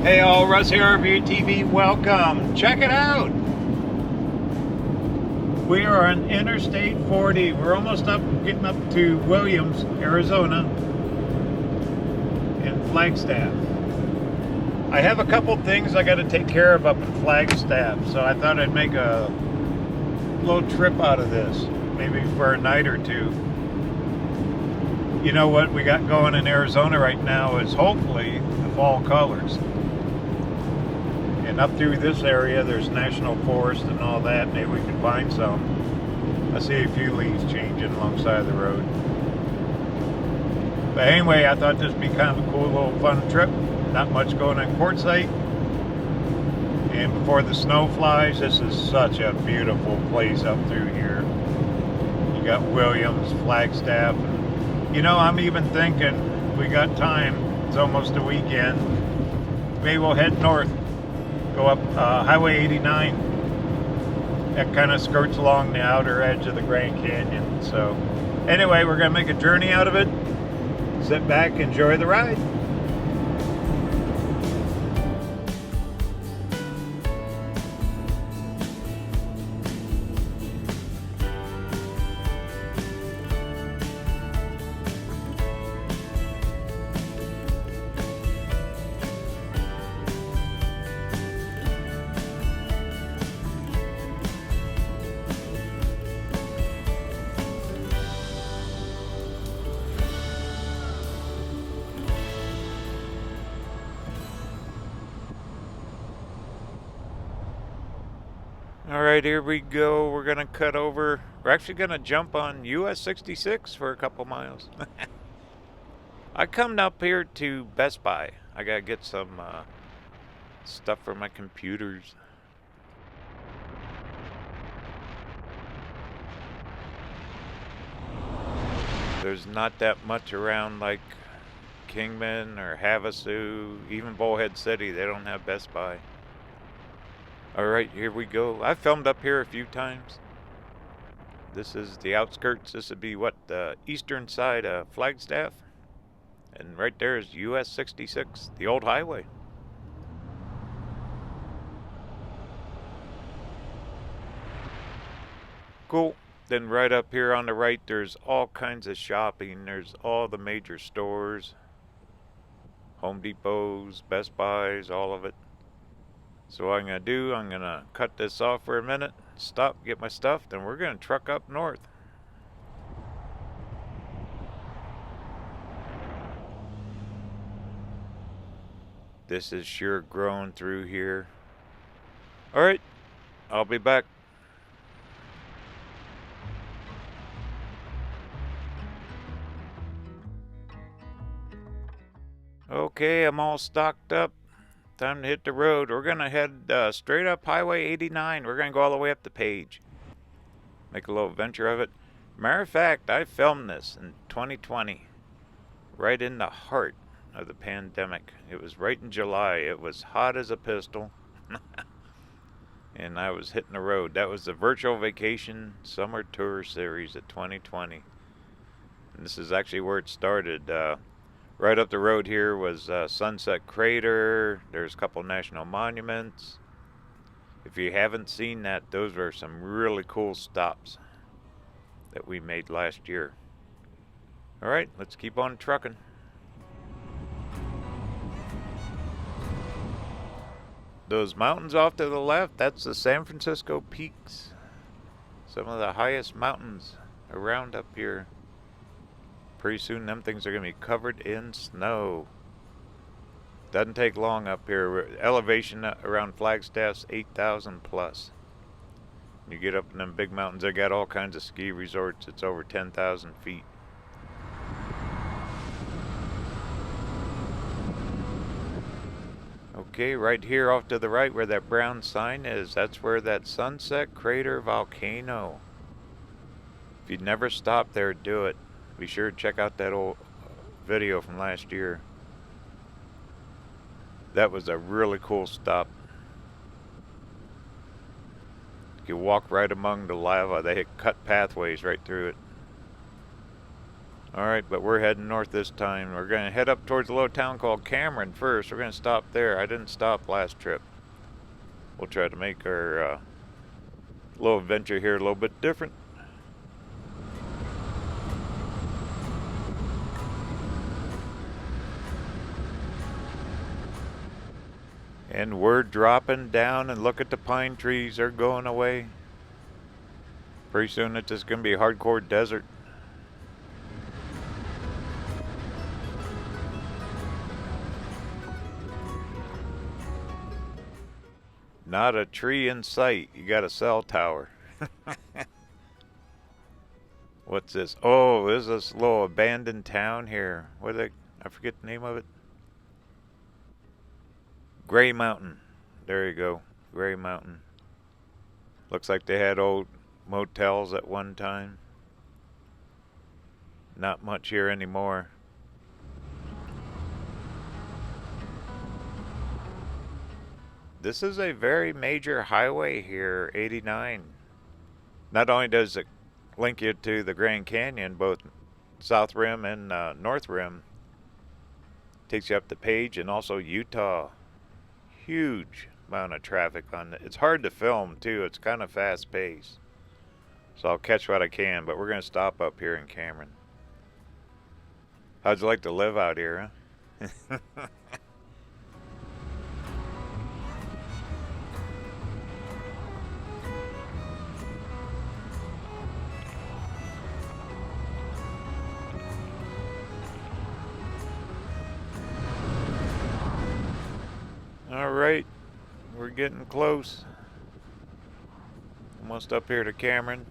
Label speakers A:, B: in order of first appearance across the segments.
A: Hey all, Russ here, RVerTV, welcome. Check it out. We are on Interstate 40. We're almost getting up to Williams, Arizona, in Flagstaff. I have a couple things I got to take care of up in Flagstaff, so I thought I'd make a little trip out of this, maybe for a night or two. You know what we got going in Arizona right now is hopefully the fall colors. And up through this area, there's national forest and all that. Maybe we can find some. I see a few leaves changing alongside of the road. But anyway, I thought this would be kind of a cool little fun trip. Not much going on quartzite. And before the snow flies, this is such a beautiful place up through here. You got Williams, Flagstaff. And, you know, I'm even thinking, if we got time, it's almost a weekend, maybe we'll head north. Go up Highway 89. That kind of skirts along the outer edge of the Grand Canyon. So anyway, we're going to make a journey out of it. Sit back, enjoy the ride. Alright, here we go. We're going to cut over. We're actually going to jump on US 66 for a couple miles. I come up here to Best Buy. I got to get some stuff for my computers. There's not that much around like Kingman or Havasu, even Bullhead City. They don't have Best Buy. Alright, here we go. I've filmed up here a few times. This is the outskirts. This would be what, the eastern side of Flagstaff. And right there is US 66, the old highway. Cool. Then right up here on the right, there's all kinds of shopping. There's all the major stores. Home Depots, Best Buys, all of it. So what I'm going to do, I'm going to cut this off for a minute, stop, get my stuff, then we're going to truck up north. This is sure growing through here. Alright, I'll be back. Okay, I'm all stocked up. Time to hit the road. We're going to head straight up Highway 89. We're going to go all the way up the Page. Make a little adventure of it. Matter of fact, I filmed this in 2020. Right in the heart of the pandemic. It was right in July. It was hot as a pistol. And I was hitting the road. That was the Virtual Vacation Summer Tour Series of 2020. And this is actually where it started. Right up the road here was Sunset Crater. There's a couple national monuments. If you haven't seen that, those were some really cool stops that we made last year. Alright, let's keep on trucking. Those mountains off to the left, that's the San Francisco Peaks. Some of the highest mountains around up here. Pretty soon them things are going to be covered in snow. Doesn't take long up here. Elevation around Flagstaff's 8,000 plus. You get up in them big mountains, they got all kinds of ski resorts. It's over 10,000 feet. Okay, right here off to the right where that brown sign is, that's where that Sunset Crater volcano. If you'd never stopped there, do it. Be sure to check out that old video from last year. That was a really cool stop. You walk right among the lava. They had cut pathways right through it. Alright, but we're heading north this time. We're going to head up towards a little town called Cameron first. We're going to stop there. I didn't stop last trip. We'll try to make our little adventure here a little bit different. And we're dropping down, and look at the pine trees. They're going away. Pretty soon it's just going to be a hardcore desert. Not a tree in sight. You got a cell tower. What's this? Oh, there's this little abandoned town here. What are they? I forget the name of it. Gray Mountain. There you go. Gray Mountain. Looks like they had old motels at one time. Not much here anymore. This is a very major highway here, 89. Not only does it link you to the Grand Canyon, both South Rim and North Rim, takes you up to Page and also Utah. Huge amount of traffic on it. It's hard to film too. It's kind of fast paced. So I'll catch what I can, but we're going to stop up here in Cameron. How'd you like to live out here, huh? Alright, we're getting close. Almost up here to Cameron.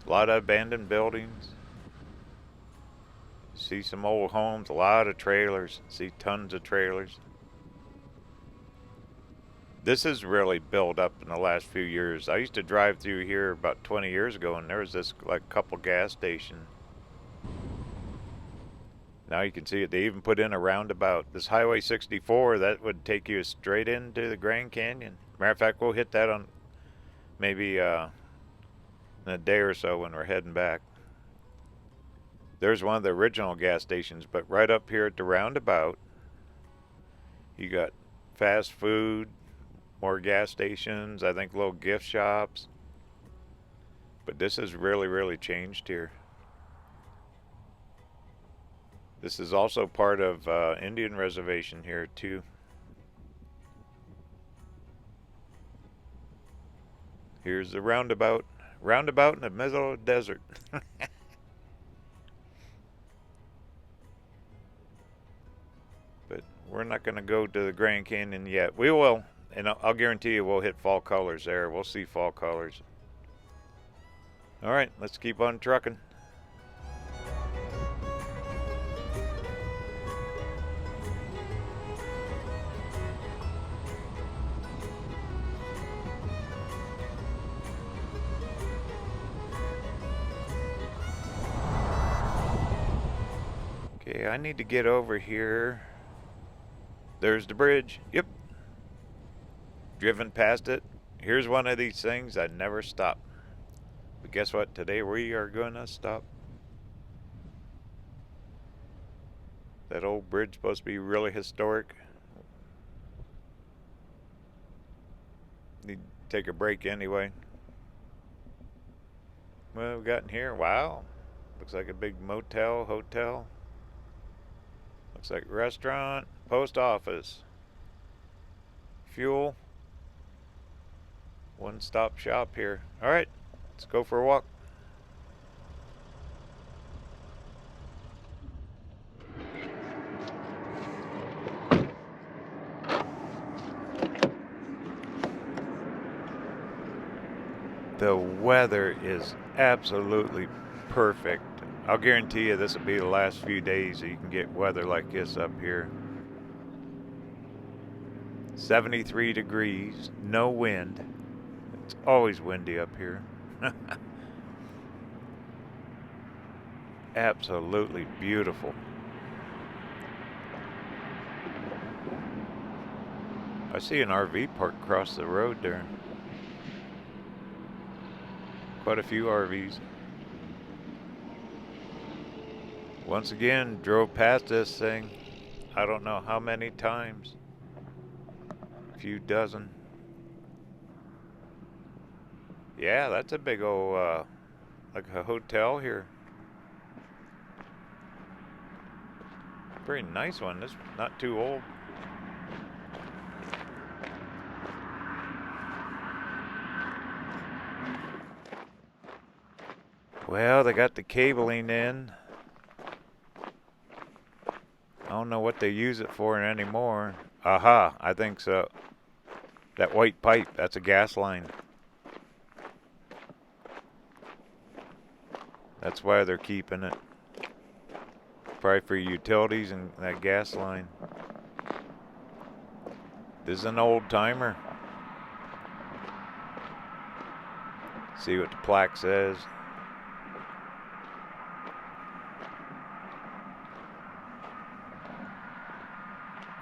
A: A lot of abandoned buildings. See some old homes, a lot of trailers. See tons of trailers. This has really built up in the last few years. I used to drive through here about 20 years ago, and there was this like couple gas stations. Now you can see it. They even put in a roundabout. This Highway 64, that would take you straight into the Grand Canyon. Matter of fact, we'll hit that on maybe in a day or so when we're heading back. There's one of the original gas stations, but right up here at the roundabout, you got fast food, more gas stations, I think little gift shops. But this has really, really changed here. This is also part of Indian reservation here too. Here's the roundabout. Roundabout in the middle of the desert. But we're not going to go to the Grand Canyon yet. We will, and I'll guarantee you we'll hit fall colors there. We'll see fall colors. Alright, let's keep on trucking. Okay, I need to get over here. There's the bridge. Yep. Driven past it. Here's one of these things I never stop. But guess what? Today we are going to stop. That old bridge supposed to be really historic. Need to take a break anyway. What we got in here? Wow. Looks like a big motel, hotel. Looks like restaurant, post office, fuel, one-stop shop here. All right, let's go for a walk. The weather is absolutely perfect. I'll guarantee you this will be the last few days that you can get weather like this up here. 73 degrees, no wind. It's always windy up here. Absolutely beautiful. I see an RV park across the road there. Quite a few RVs. Once again, drove past this thing. I don't know how many times. A few dozen. Yeah, that's a big old, like a hotel here. Pretty nice one. This not too old. Well, they got the cabling in. I don't know what they use it for anymore. Aha, I think so. That white pipe, that's a gas line. That's why they're keeping it. Probably for utilities and that gas line. This is an old timer. See what the plaque says.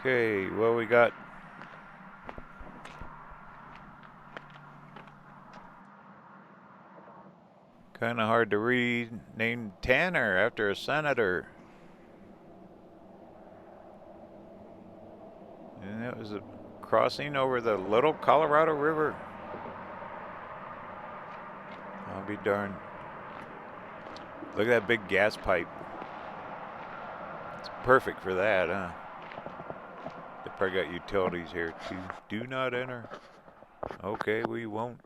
A: Okay, well, we got kind of hard to read. Named Tanner after a senator. And it was a crossing over the Little Colorado River. I'll be darned. Look at that big gas pipe. It's perfect for that, huh? They probably got utilities here too. Do not enter. Okay, we won't.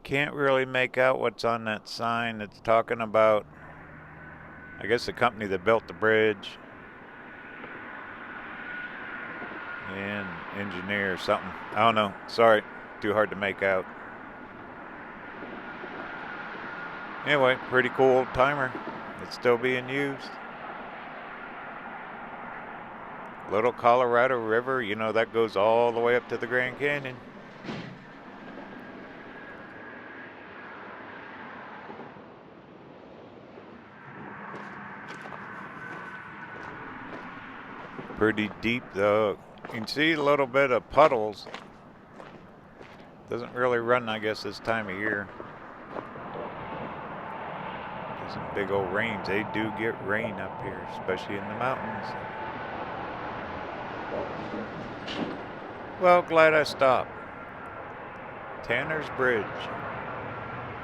A: Can't really make out what's on that sign. It's talking about, I guess, the company that built the bridge. And engineer or something. I don't know. Sorry. Too hard to make out. Anyway, pretty cool old timer. It's still being used. Little Colorado River, you know, that goes all the way up to the Grand Canyon. Pretty deep though. You can see a little bit of puddles. Doesn't really run, I guess, this time of year. Some big old rains. They do get rain up here, especially in the mountains. Well, glad I stopped. Tanner's Bridge.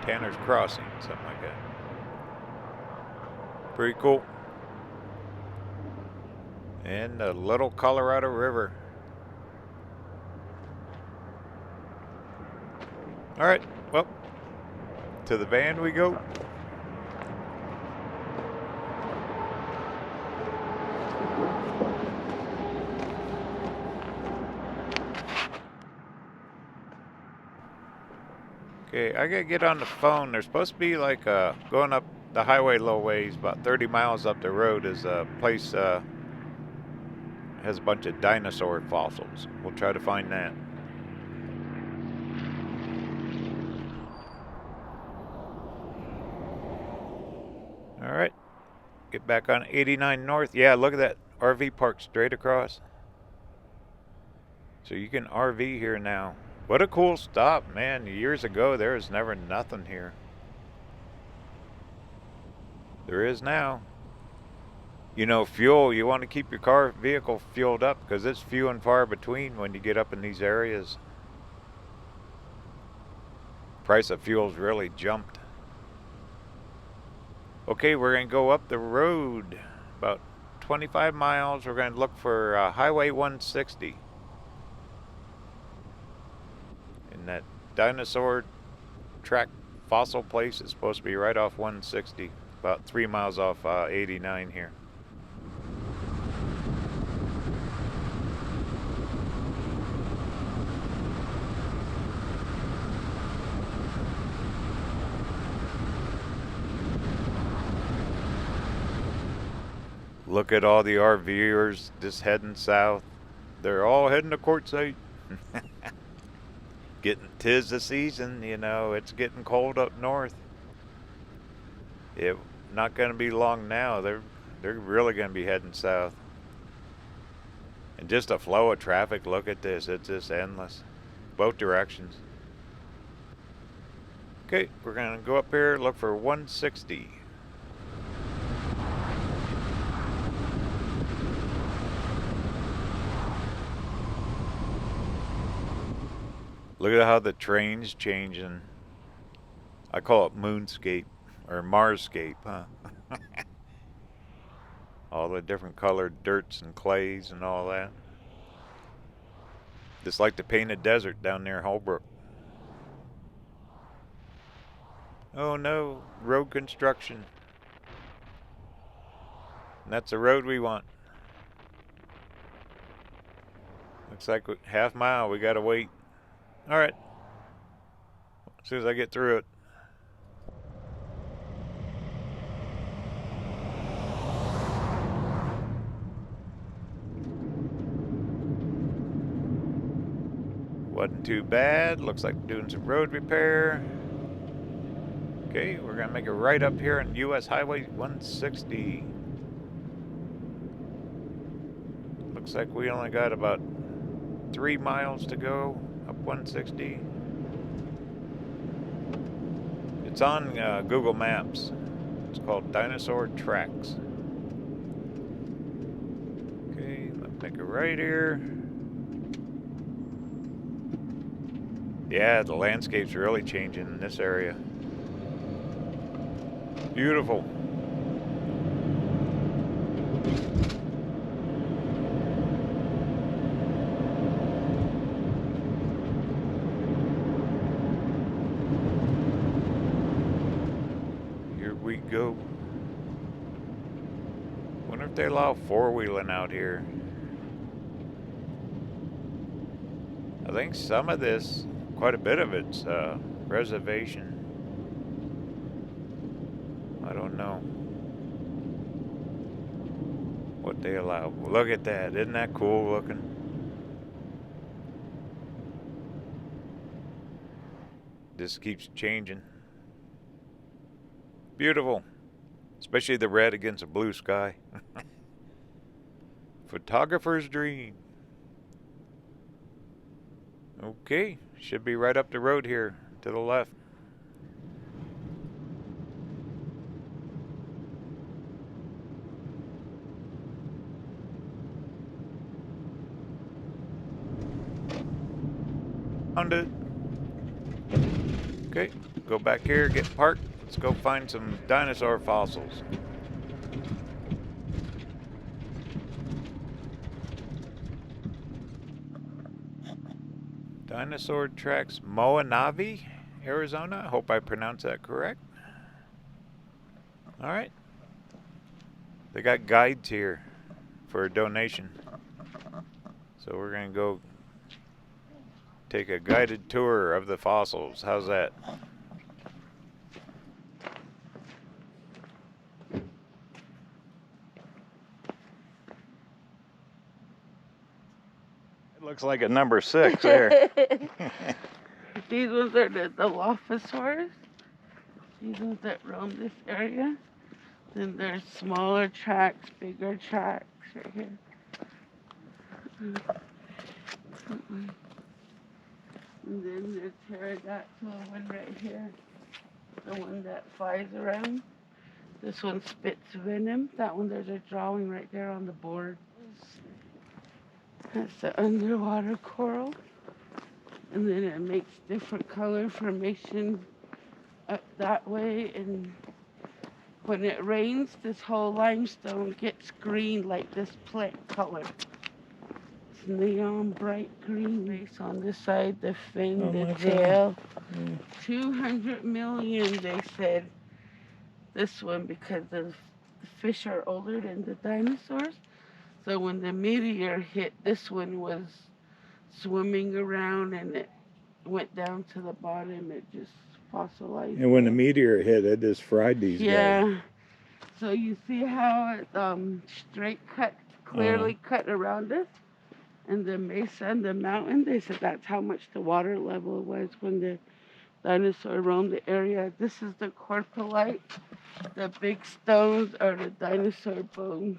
A: Tanner's Crossing, something like that. Pretty cool. And the Little Colorado River. All right, well, to the van we go. Okay, I gotta get on the phone. There's supposed to be like going up the highway a little ways, about 30 miles up the road is a place has a bunch of dinosaur fossils. We'll try to find that. All right, get back on 89 North. Yeah, look at that RV park straight across. So you can RV here now. What a cool stop, man. Years ago, there was never nothing here. There is now. You know, fuel, you want to keep your vehicle fueled up because it's few and far between when you get up in these areas. Price of fuel's really jumped. Okay, we're going to go up the road about 25 miles. We're going to look for Highway 160. And that dinosaur track fossil place is supposed to be right off 160, about 3 miles off 89 here. Look at all the RVers just heading south. They're all heading to Quartzsite. Tis the season, you know, it's getting cold up north. It's not going to be long now. They're really going to be heading south. And just a flow of traffic, look at this. It's just endless. Both directions. Okay, we're gonna go up here, look for 160. Look at how the terrain's changing. I call it moonscape or Marsscape, huh? All the different colored dirts and clays and all that. Just like the painted desert down near Holbrook. Oh no, road construction. And that's the road we want. Looks like half mile we gotta wait. Alright. As soon as I get through it. Wasn't too bad. Looks like doing some road repair. Okay, we're gonna make a right up here on US Highway 160. Looks like we only got about 3 miles to go up 160. It's on Google Maps. It's called Dinosaur Tracks. Okay, let's make a right here. Yeah, the landscape's really changing in this area. Beautiful. Here we go. Wonder if they allow four-wheeling out here. I think some of this, quite a bit of it's reservation. I don't know what they allow. Look at that. Isn't that cool looking? This keeps changing. Beautiful. Especially the red against the blue sky. Photographer's dream. Okay, should be right up the road here to the left. Found it. Okay, go back here, get parked. Let's go find some dinosaur fossils. Dinosaur Tracks, Moenhave, Arizona. I hope I pronounced that correct. All right. They got guides here for a donation. So we're going to go take a guided tour of the fossils. How's that? It looks like a number 6 there.
B: These ones are the Dilophosaurs. These ones that roam this area. Then there's smaller tracks, bigger tracks right here. And then there's pterodactyl one right here. The one that flies around. This one spits venom. That one, there's a drawing right there on the board. That's the underwater coral. And then it makes different color formation up that way. And when it rains, this whole limestone gets green like this plant color. It's neon bright green. Face on this side, the fin, the tail. 200 million, they said. This one, because the fish are older than the dinosaurs. So when the meteor hit, this one was swimming around and it went down to the bottom. It just fossilized.
A: And when the meteor hit, it just fried these guys.
B: Yeah. So you see how it's straight cut, clearly cut around us? And the mesa and the mountain, they said that's how much the water level was when the dinosaur roamed the area. This is the corpulite. The big stones are the dinosaur bones.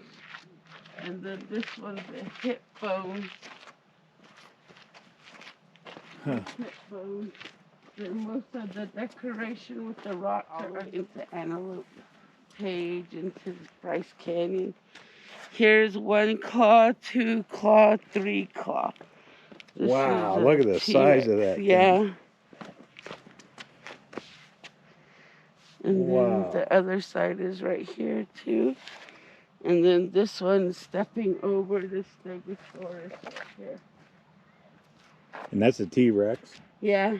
B: And then this one's the hip bone. Hip bone. most of the decoration with the rocks are into Antelope Page, into Bryce Canyon. Here's 1 claw, 2 claw, 3 claw. This
A: Wow,
B: is a
A: look at the size of that
B: yeah.
A: thing.
B: And
A: Wow.
B: then the other side is right here too. And then this one's stepping over the Stegosaurus right here.
A: And that's a T-Rex?
B: Yeah.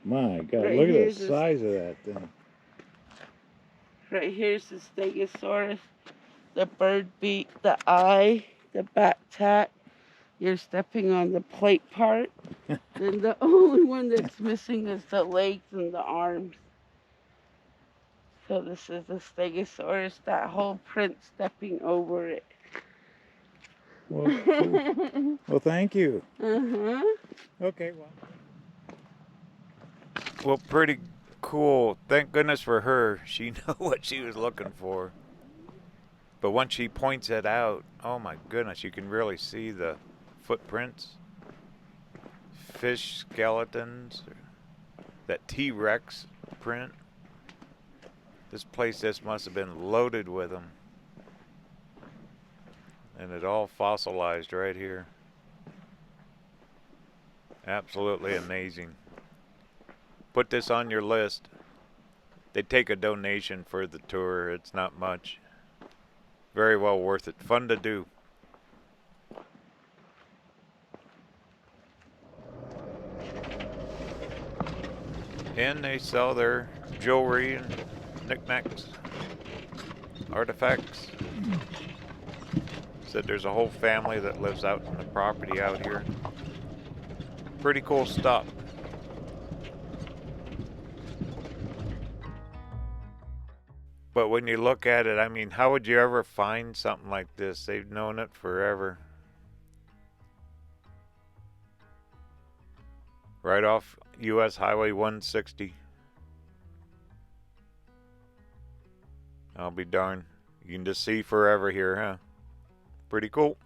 A: My God,
B: Right
A: look at the
B: here's
A: size of that thing.
B: Right here's the Stegosaurus. The bird beak, the eye, the back tat. You're stepping on the plate part. And the only one that's missing is the legs and the arms. So this is the Stegosaurus, that whole print stepping over it.
A: Well, cool. Well, thank you.
B: Uh-huh.
A: Okay, well, pretty cool. Thank goodness for her. She knew what she was looking for. But once she points it out, oh my goodness, you can really see the footprints. Fish skeletons. That T-Rex print. This place just must have been loaded with them. And it all fossilized right here. Absolutely amazing. Put this on your list. They take a donation for the tour. It's not much. Very well worth it. Fun to do. And they sell their jewelry and knickknacks, artifacts. Said there's a whole family that lives out in the property out here. Pretty cool stuff. But when you look at it, I mean, how would you ever find something like this? They've known it forever. Right off US Highway 160. I'll be darned. You can just see forever here, huh? Pretty cool.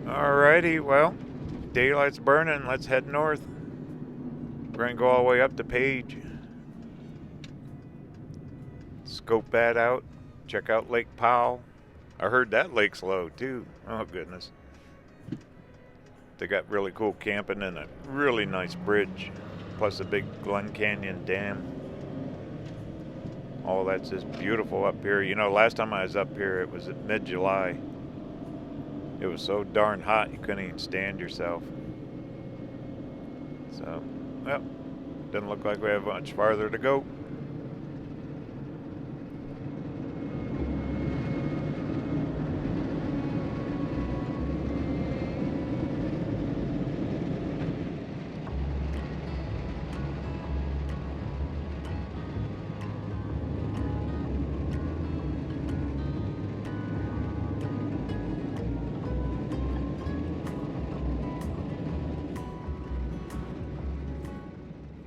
A: Alrighty, well, daylight's burning. Let's head north. We're gonna go all the way up to Page. Scope that out. Check out Lake Powell. I heard that lake's low too. Oh goodness. They got really cool camping and a really nice bridge. Plus a big Glen Canyon dam. All that's just beautiful up here. You know, last time I was up here, it was at mid-July. It was so darn hot you couldn't even stand yourself. So, well, doesn't look like we have much farther to go.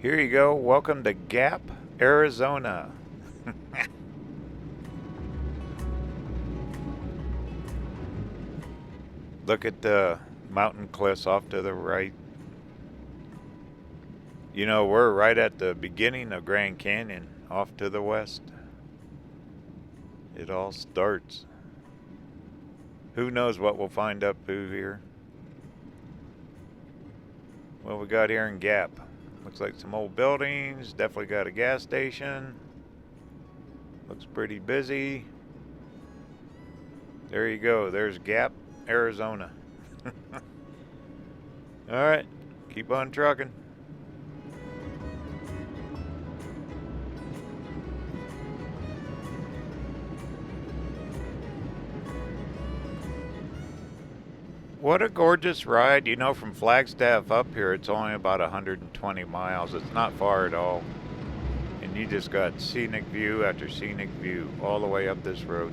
A: Here you go. Welcome to Gap, Arizona. Look at the mountain cliffs off to the right. You know, we're right at the beginning of Grand Canyon, off to the west. It all starts. Who knows what we'll find up through here. What we got here in Gap? Looks like some old buildings. Definitely got a gas station. Looks pretty busy. There you go. There's Gap, Arizona. All right. Keep on trucking. What a gorgeous ride. You know, from Flagstaff up here, it's only about 120 miles. It's not far at all. And you just got scenic view after scenic view all the way up this road.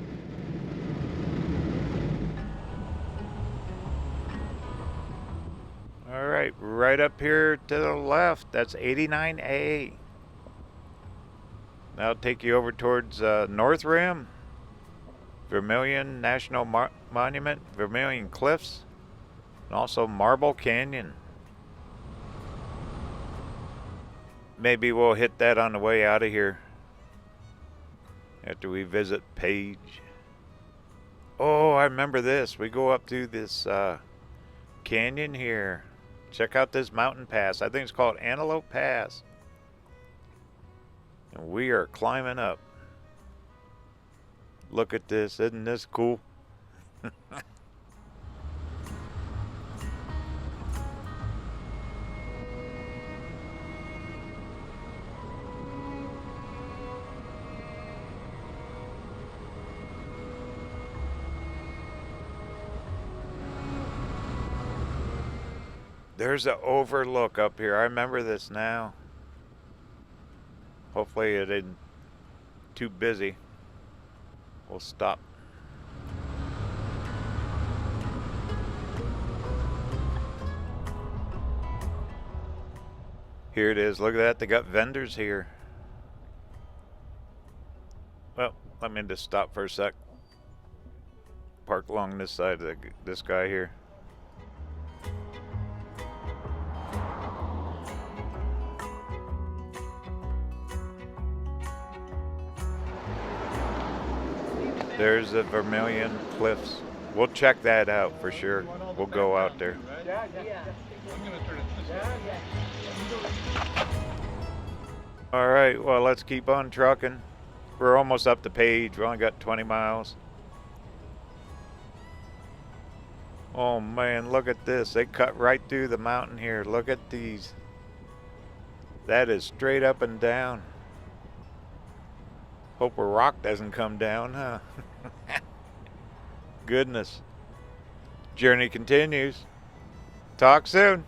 A: right, right up here to the left. That's 89A. That'll take you over towards North Rim, Vermilion National Monument, Vermilion Cliffs, and also Marble Canyon. Maybe we'll hit that on the way out of here after we visit Page. Oh, I remember this. We go up through this canyon here. Check out this mountain pass. I think it's called Antelope Pass. And we are climbing up. Look at this. Isn't this cool? There's an overlook up here. I remember this now. Hopefully it isn't too busy. We'll stop. Here it is. Look at that. They got vendors here. Well, let me just stop for a sec. Park along this side of this guy here. There's the Vermilion Cliffs. We'll check that out for sure. We'll go out there. All right, well, let's keep on trucking. We're almost up to Page. We only got 20 miles. Oh man, look at this. They cut right through the mountain here. Look at these. That is straight up and down. Hope a rock doesn't come down, huh? Goodness. Journey continues. Talk soon.